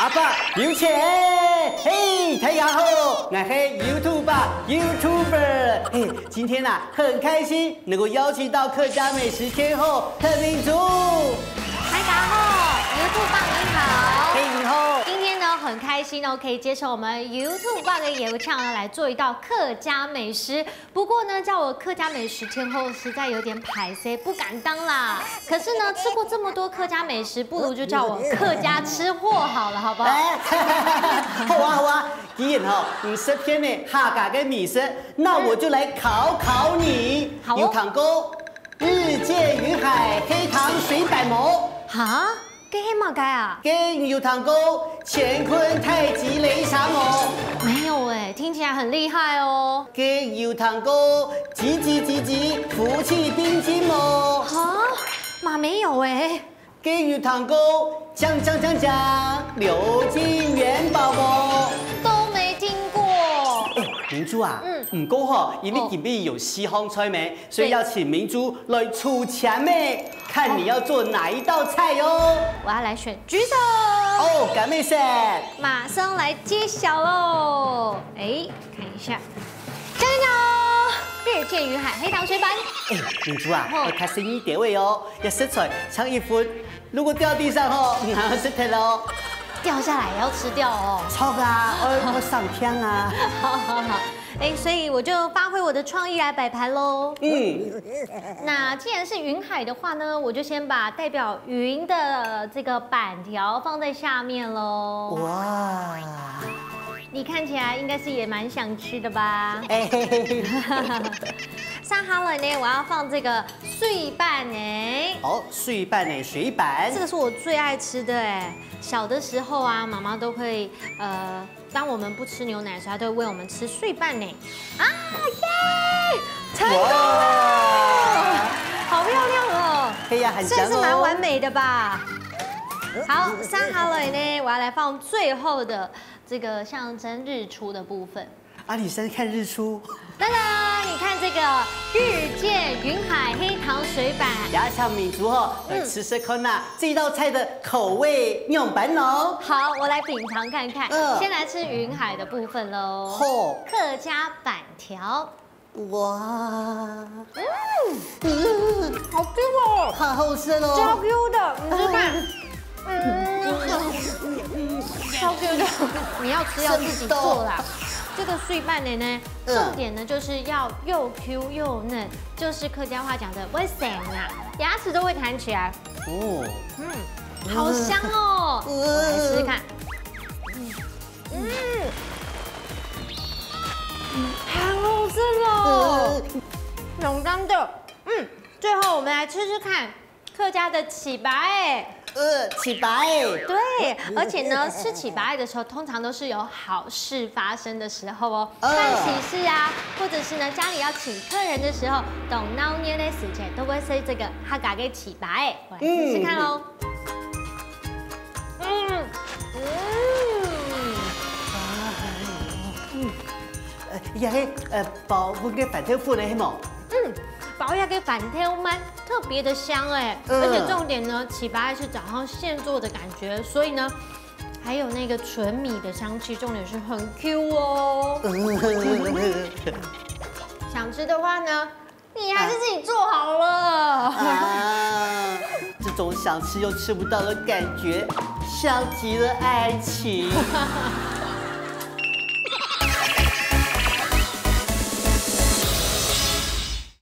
阿爸有钱，嘿，大家好，我是 YouTuber，嘿，今天呐很开心能够邀请到客家美食天后特明珠。大家好 ，YouTuber 你好，嘿，你好。今天呢很开心哦，可以接受我们 YouTuber 的邀请呢，来做一道客家美食。不过呢，叫我客家美食天后实在有点排斥，不敢当啦。可是呢，吃过这么多客家美食，不如就叫我客家吃货好了，好不好？好啊，既然你识偏呢客家嘅美食，那我就来考考你。好哦。有糖过日见云海黑糖水板馍。哈？跟黑马盖啊？跟有糖过乾坤太极雷茶馍。没有哎，听起来很厉害哦。跟有糖过急福气冰激馍。哈？马没有哎。跟有糖过讲流金元宝馍。都没听过。明珠啊，唔过吼，因为今天有西方菜没，所以要请明珠来出钱咩？看你要做哪一道菜哦。我要来选举手。哦，感妹生，马上来揭晓喽！哎，看一下，锵日见云海黑糖水板。明珠啊，要看声音点位哦，要食材抢1分，如果掉地上吼，唔好食掉喽。掉下来也要吃掉哦。错啊，我上天啊。好。所以我就发挥我的创意来摆盘喽。那既然是云海的话呢，我就先把代表云的这个板条放在下面喽。哇，你看起来应该是也蛮想吃的吧？上好了呢，我要放这个碎板呢。碎板呢，水板。这个是我最爱吃的哎。小的时候啊，妈妈都会当我们不吃牛奶的时候，她都会喂我们吃碎板呢。啊耶！成功了，好漂亮哦！可以啊，很香哦。算是蛮完美的吧。好，上好了呢，我要来放最后的这个象征日出的部分。阿里山看日出。当然，你看这个日见云海黑糖水板，牙强民族来吃吃看呐这道菜的口味样板哦。好，我来品尝看看。先来吃云海的部分喽。客家板条。哇，好 Q 哦，好好吃哦，超 Q 的，你吃看。超 Q 的，你要吃要自己做啦。这个碎板的呢，重点呢就是要又 Q 又嫩，就是客家话讲的会闪啊，牙齿都会弹起来。好香哦！我来试试看。好好吃哦，浓汤的。最后我们来吃吃看客家的起白起白对，而且呢，吃起白的时候，通常都是有好事发生的时候哦，办喜事啊，或者是呢家里要请客人的时候，懂闹年的时间都会吃这个客家的起白。我来试试看喽。包我嘅饭豆腐呢，系冇？包下给板条蛮特别的香哎，而且重点呢，起白是早上现做的感觉，所以呢，还有那个纯米的香气，重点是很 Q 哦。想吃的话呢，你还是自己做好了。这种想吃又吃不到的感觉，像极了爱情。